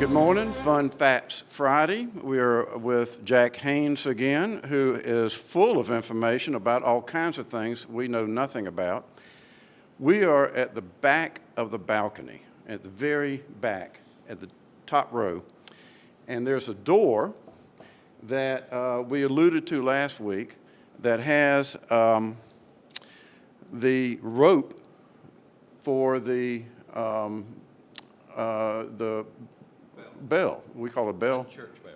Good morning, Fun Facts Friday. We are with Jack Haynes again, who is full of information about all kinds of things we know nothing about. We are at the back of the balcony, at the very back, at the top row, and there's a door that we alluded to last week that has the rope for the bell. We call it a bell. Church bell.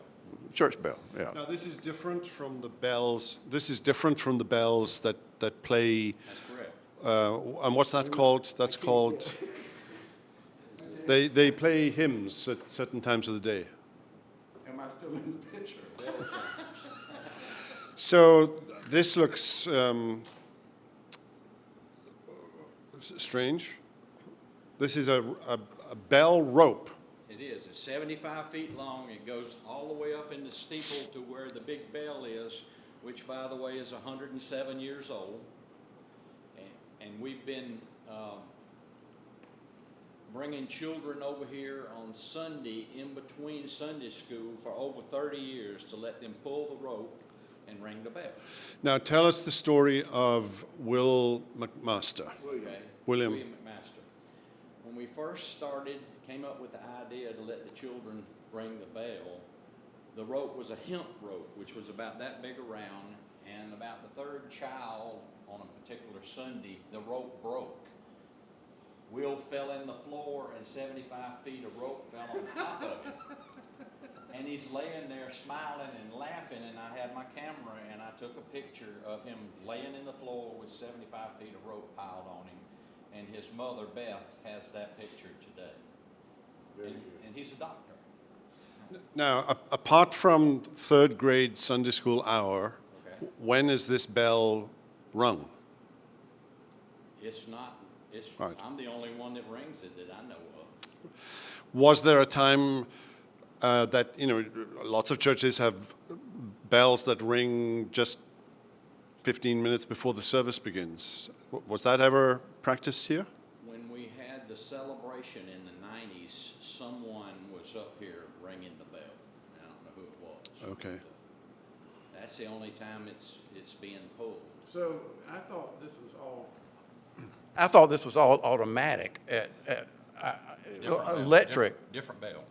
Church bell. Yeah. Now this is different from the bells. This is different from the bells that play. That's correct. And what's that called? That's called. They play hymns at certain times of the day. Am I still in the picture? So this looks strange. This is a bell rope. It is. It's 75 feet long. It goes all the way up in the steeple to where the big bell is, which, by the way, is 107 years old. And we've been bringing children over here on Sunday in between Sunday school for over 30 years to let them pull the rope and ring the bell. Now tell us the story of Will McMaster. Okay. William McMaster. When we first started, came up with the idea to let the children ring the bell, the rope was a hemp rope, which was about that big around, and about the third child on a particular Sunday, the rope broke. Will fell in the floor and 75 feet of rope fell on top of him. And he's laying there smiling and laughing, and I had my camera and I took a picture of him laying in the floor with 75 feet of rope piled on him. And his mother, Beth, has that picture today. And he's a doctor. Now, apart from third grade Sunday school hour, Okay. when is this bell rung? It's not, Right. I'm the only one that rings it that I know of. Was there a time that, lots of churches have bells that ring just 15 minutes before the service begins? Was that ever practiced here? When we had the celebration in the 90s, someone was up here ringing the bell. I don't know who it was. Okay. But, that's the only time it's being pulled. So I thought this was all automatic at electric. Different bell.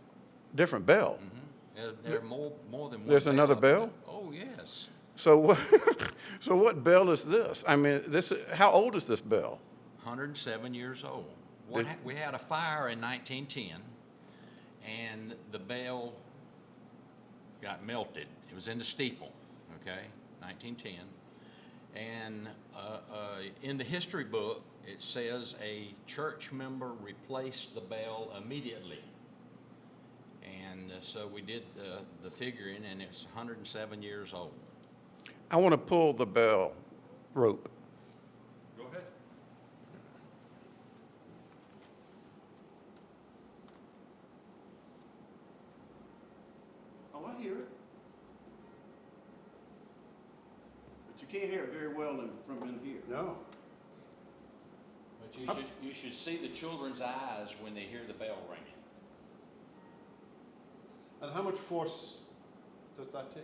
Different bell. There are more than one. There's bell another up there. bell? Oh, yes. So what? So what bell is this? I mean, how old is this bell? 107 years old. Did- We had a fire in 1910, and the bell got melted. It was in the steeple, okay, 1910. And in the history book, it says a church member replaced the bell immediately. And so we did the figuring, and it's 107 years old. I want to pull the bell rope. Go ahead. Oh, I hear it. But you can't hear it very well from in here. No. But you should see the children's eyes when they hear the bell ringing. And how much force does that take?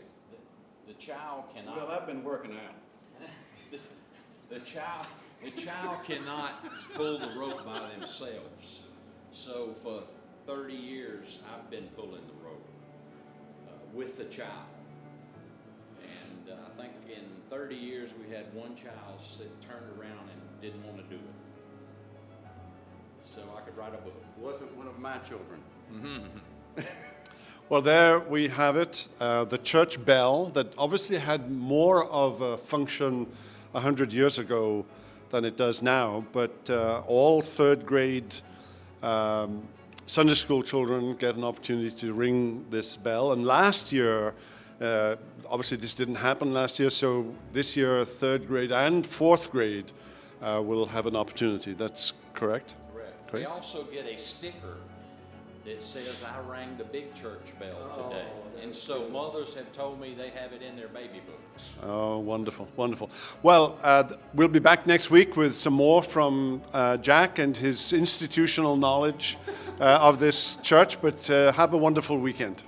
The child cannot. Well, I've been working out. The child cannot pull the rope by themselves. So for 30 years, I've been pulling the rope with the child. And I think in 30 years, we had one child turned around and didn't want to do it. So I could write a book. Wasn't one of my children. Well, there we have it, the church bell that obviously had more of a function 100 years ago than it does now, but all third grade Sunday school children get an opportunity to ring this bell. And last year, obviously this didn't happen last year, so this year third grade and fourth grade will have an opportunity. That's correct? Correct. Great. They also get a sticker that says, I rang the big church bell today. And so mothers have told me they have it in their baby books. Oh, wonderful, wonderful. Well, we'll be back next week with some more from Jack and his institutional knowledge of this church, but have a wonderful weekend.